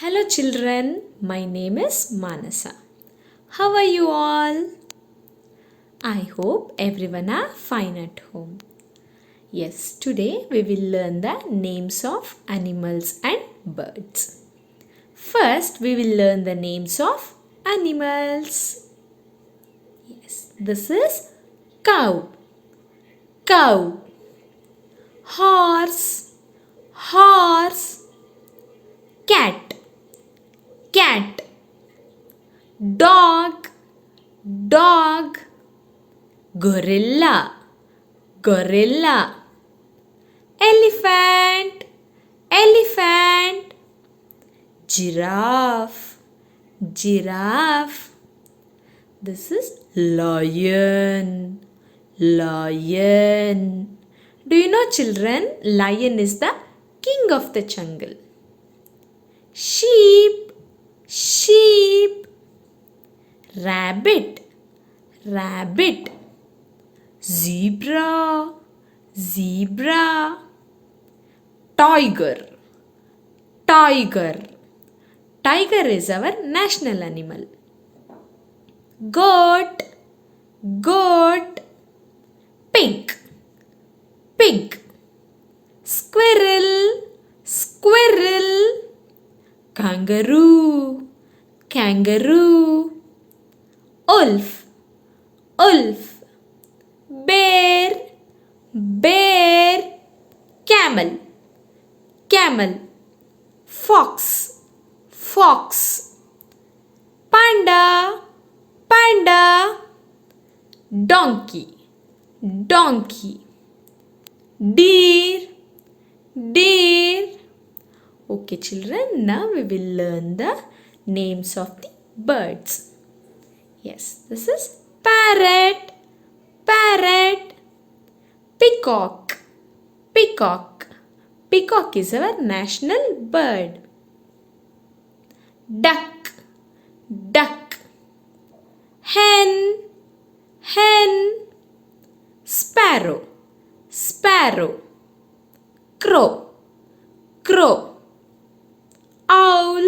Hello children, my name is Manasa. How are you all? I hope everyone are fine at home. Yes, today we will learn the names of animals and birds. First, we will learn the names of animals. Yes, this is cow, cow, horse, horse, cat, cat, dog, dog, gorilla, gorilla, elephant, elephant, giraffe, giraffe. This is lion, lion. Do you know children, lion is the king of the jungle. Sheep, sheep, rabbit, rabbit, zebra, zebra, tiger, tiger. Tiger is our national animal. Goat, goat, pig, pig, squirrel, squirrel, kangaroo, kangaroo, wolf, wolf, bear, bear, camel, camel, fox, fox, panda, panda, donkey, donkey, deer, deer. Okay children, now we will learn the names of the birds. Yes, this is parrot, parrot, peacock, peacock. Peacock is our national bird. Duck, duck, hen, hen, sparrow, sparrow, crow, crow, owl,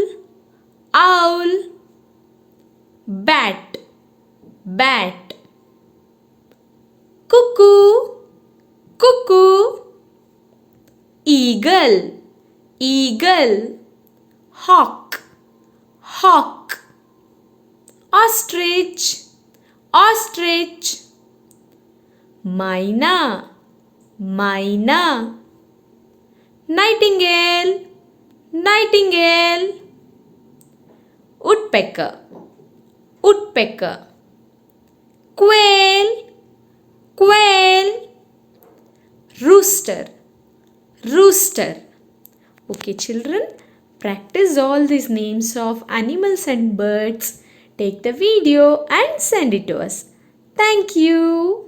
owl, bat, bat, cuckoo, cuckoo, eagle, eagle, hawk, hawk, ostrich, ostrich, myna, myna, nightingale, nightingale, woodpecker, woodpecker, quail, quail, rooster, rooster. Okay children, practice all these names of animals and birds. Take the video and send it to us. Thank you.